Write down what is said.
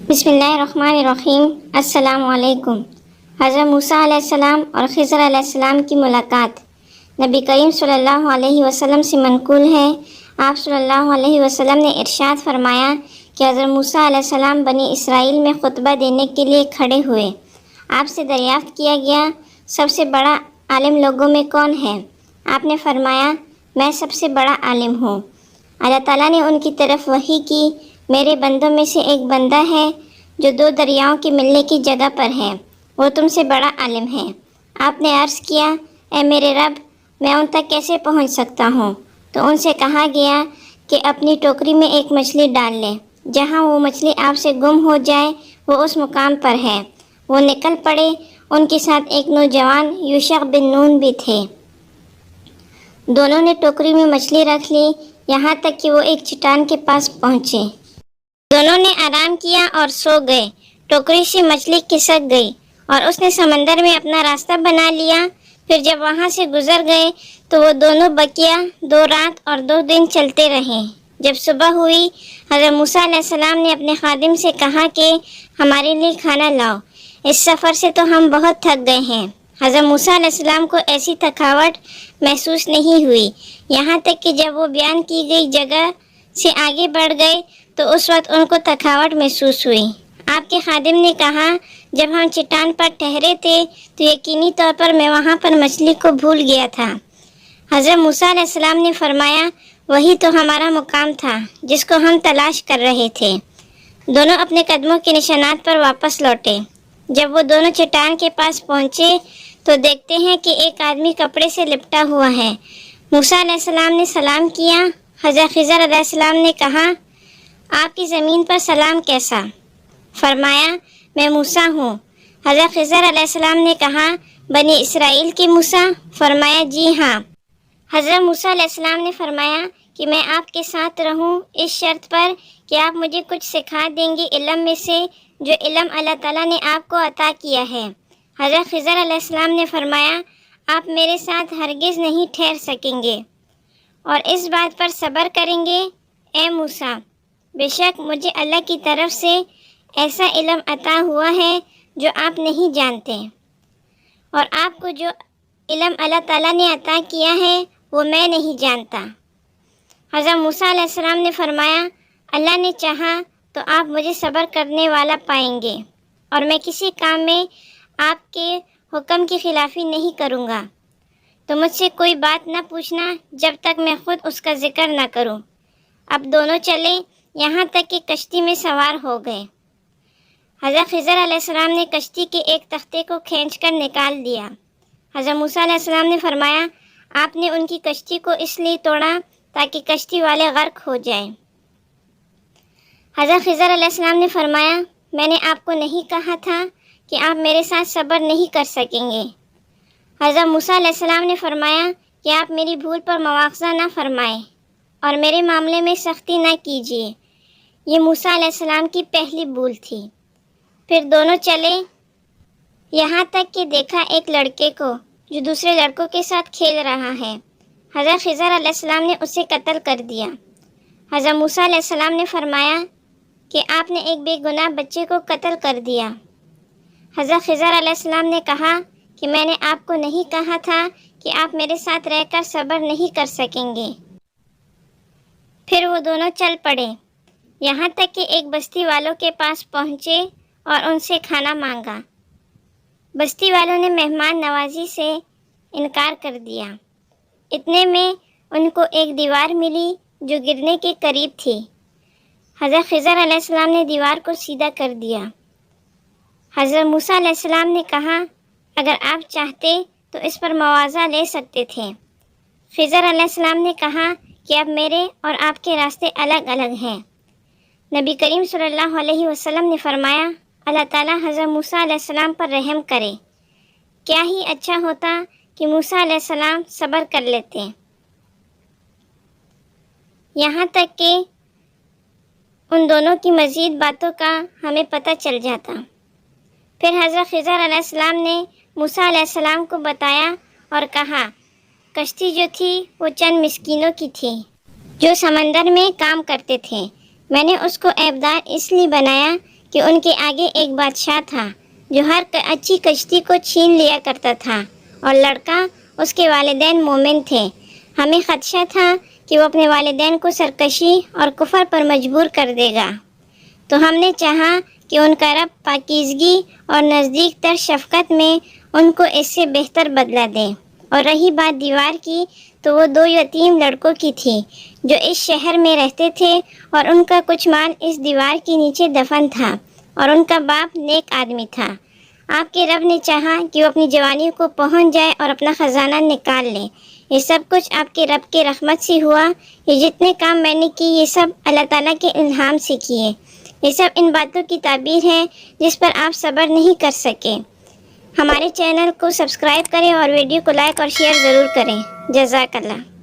بسم اللہ الرحمن الرحیم۔ السلام علیکم۔ حضرت موسیٰ علیہ السلام اور خضر علیہ السلام کی ملاقات نبی کریم صلی اللہ علیہ وسلم سے منقول ہے۔ آپ صلی اللہ علیہ وسلم نے ارشاد فرمایا کہ حضرت موسیٰ علیہ السلام بنی اسرائیل میں خطبہ دینے کے لیے کھڑے ہوئے۔ آپ سے دریافت کیا گیا سب سے بڑا عالم لوگوں میں کون ہے؟ آپ نے فرمایا میں سب سے بڑا عالم ہوں۔ اللہ تعالیٰ نے ان کی طرف وحی کی، میرے بندوں میں سے ایک بندہ ہے جو دو دریاؤں کے ملنے کی جگہ پر ہے، وہ تم سے بڑا عالم ہے۔ آپ نے عرض کیا اے میرے رب، میں ان تک کیسے پہنچ سکتا ہوں؟ تو ان سے کہا گیا کہ اپنی ٹوکری میں ایک مچھلی ڈال لیں، جہاں وہ مچھلی آپ سے گم ہو جائے وہ اس مقام پر ہے۔ وہ نکل پڑے، ان کے ساتھ ایک نوجوان یوشع بن نون بھی تھے۔ دونوں نے ٹوکری میں مچھلی رکھ لی یہاں تک کہ وہ ایک چٹان کے پاس پہنچے۔ دونوں نے آرام کیا اور سو گئے۔ ٹوکری سے مچھلی کھسک گئی اور اس نے سمندر میں اپنا راستہ بنا لیا۔ پھر جب وہاں سے گزر گئے تو وہ دونوں بقیہ 2 رات اور 2 دن چلتے رہے۔ جب صبح ہوئی، حضرت موسیٰ علیہ السلام نے اپنے خادم سے کہا کہ ہمارے لیے کھانا لاؤ، اس سفر سے تو ہم بہت تھک گئے ہیں۔ حضرت موسیٰ علیہ السلام کو ایسی تھکاوٹ محسوس نہیں ہوئی، یہاں تک کہ جب وہ بیان کی گئی جگہ سے آگے بڑھ گئے تو اس وقت ان کو تھکاوٹ محسوس ہوئی۔ آپ کے خادم نے کہا جب ہم چٹان پر ٹھہرے تھے تو یقینی طور پر میں وہاں پر مچھلی کو بھول گیا تھا۔ حضرت موسیٰ علیہ السلام نے فرمایا وہی تو ہمارا مقام تھا جس کو ہم تلاش کر رہے تھے۔ دونوں اپنے قدموں کے نشانات پر واپس لوٹے۔ جب وہ دونوں چٹان کے پاس پہنچے تو دیکھتے ہیں کہ ایک آدمی کپڑے سے لپٹا ہوا ہے۔ موسیٰ علیہ السلام نے سلام کیا۔ حضرت خضر علیہ السلام نے کہا آپ کی زمین پر سلام کیسا؟ فرمایا میں موسیٰ ہوں۔ حضرت خضر علیہ السلام نے کہا بنی اسرائیل کے موسیٰ؟ فرمایا جی ہاں۔ حضرت موسیٰ علیہ السلام نے فرمایا کہ میں آپ کے ساتھ رہوں اس شرط پر کہ آپ مجھے کچھ سکھا دیں گے علم میں سے جو علم اللہ تعالیٰ نے آپ کو عطا کیا ہے۔ حضرت خضر علیہ السلام نے فرمایا آپ میرے ساتھ ہرگز نہیں ٹھہر سکیں گے اور اس بات پر صبر کریں گے اے موسیٰ، بے شک مجھے اللہ کی طرف سے ایسا علم عطا ہوا ہے جو آپ نہیں جانتے، اور آپ کو جو علم اللہ تعالیٰ نے عطا کیا ہے وہ میں نہیں جانتا۔ حضرت موسیٰ علیہ السلام نے فرمایا اللہ نے چاہا تو آپ مجھے صبر کرنے والا پائیں گے اور میں کسی کام میں آپ کے حکم کی خلافی نہیں کروں گا، تو مجھ سے کوئی بات نہ پوچھنا جب تک میں خود اس کا ذکر نہ کروں۔ اب دونوں چلے یہاں تک کہ کشتی میں سوار ہو گئے۔ حضرت خضر علیہ السلام نے کشتی کے ایک تختے کو کھینچ کر نکال دیا۔ حضرت موسیٰ علیہ السلام نے فرمایا آپ نے ان کی کشتی کو اس لیے توڑا تاکہ کشتی والے غرق ہو جائیں۔ حضرت خضر علیہ السلام نے فرمایا میں نے آپ کو نہیں کہا تھا کہ آپ میرے ساتھ صبر نہیں کر سکیں گے؟ حضرت موسیٰ علیہ السلام نے فرمایا کہ آپ میری بھول پر مواخذہ نہ فرمائیں اور میرے معاملے میں سختی نہ کیجیے۔ یہ موسیٰ علیہ السلام کی پہلی بھول تھی۔ پھر دونوں چلے یہاں تک کہ دیکھا ایک لڑکے کو جو دوسرے لڑکوں کے ساتھ کھیل رہا ہے۔ حضرت خضر علیہ السلام نے اسے قتل کر دیا۔ حضرت موسیٰ علیہ السلام نے فرمایا کہ آپ نے ایک بے گناہ بچے کو قتل کر دیا۔ حضرت خضر علیہ السلام نے کہا کہ میں نے آپ کو نہیں کہا تھا کہ آپ میرے ساتھ رہ کر صبر نہیں کر سکیں گے؟ پھر وہ دونوں چل پڑے یہاں تک کہ ایک بستی والوں کے پاس پہنچے اور ان سے کھانا مانگا۔ بستی والوں نے مہمان نوازی سے انکار کر دیا۔ اتنے میں ان کو ایک دیوار ملی جو گرنے کے قریب تھی۔ حضرت خضر علیہ السلام نے دیوار کو سیدھا کر دیا۔ حضرت موسیٰ علیہ السلام نے کہا اگر آپ چاہتے تو اس پر مواضع لے سکتے تھے۔ خضر علیہ السلام نے کہا کہ اب میرے اور آپ کے راستے الگ الگ ہیں۔ نبی کریم صلی اللہ علیہ وسلم نے فرمایا اللہ تعالیٰ حضرت موسیٰ علیہ السلام پر رحم کرے، کیا ہی اچھا ہوتا کہ موسیٰ علیہ السلام صبر کر لیتے، یہاں تک کہ ان دونوں کی مزید باتوں کا ہمیں پتہ چل جاتا۔ پھر حضرت خضر علیہ السلام نے موسیٰ علیہ السلام کو بتایا اور کہا کشتی جو تھی وہ چند مسکینوں کی تھی جو سمندر میں کام کرتے تھے، میں نے اس کو عیبدار اس لیے بنایا کہ ان کے آگے ایک بادشاہ تھا جو ہر اچھی کشتی کو چھین لیا کرتا تھا، اور لڑکا اس کے والدین مومن تھے۔ ہمیں خدشہ تھا کہ وہ اپنے والدین کو سرکشی اور کفر پر مجبور کر دے گا، تو ہم نے چاہا کہ ان کا رب پاکیزگی اور نزدیک تر شفقت میں ان کو اس سے بہتر بدلہ دے۔ اور رہی بات دیوار کی، تو وہ 2 یتیم لڑکوں کی تھی جو اس شہر میں رہتے تھے، اور ان کا کچھ مال اس دیوار کے نیچے دفن تھا، اور ان کا باپ نیک آدمی تھا۔ آپ کے رب نے چاہا کہ وہ اپنی جوانی کو پہنچ جائے اور اپنا خزانہ نکال لے۔ یہ سب کچھ آپ کے رب کے رحمت سے ہوا۔ یہ جتنے کام میں نے کی، یہ سب اللہ تعالیٰ کے الہام سے کیے۔ یہ سب ان باتوں کی تعبیر ہے جس پر آپ صبر نہیں کر سکے۔ ہمارے چینل کو سبسکرائب کریں اور ویڈیو کو لائک اور شیئر ضرور کریں۔ جزاک اللہ۔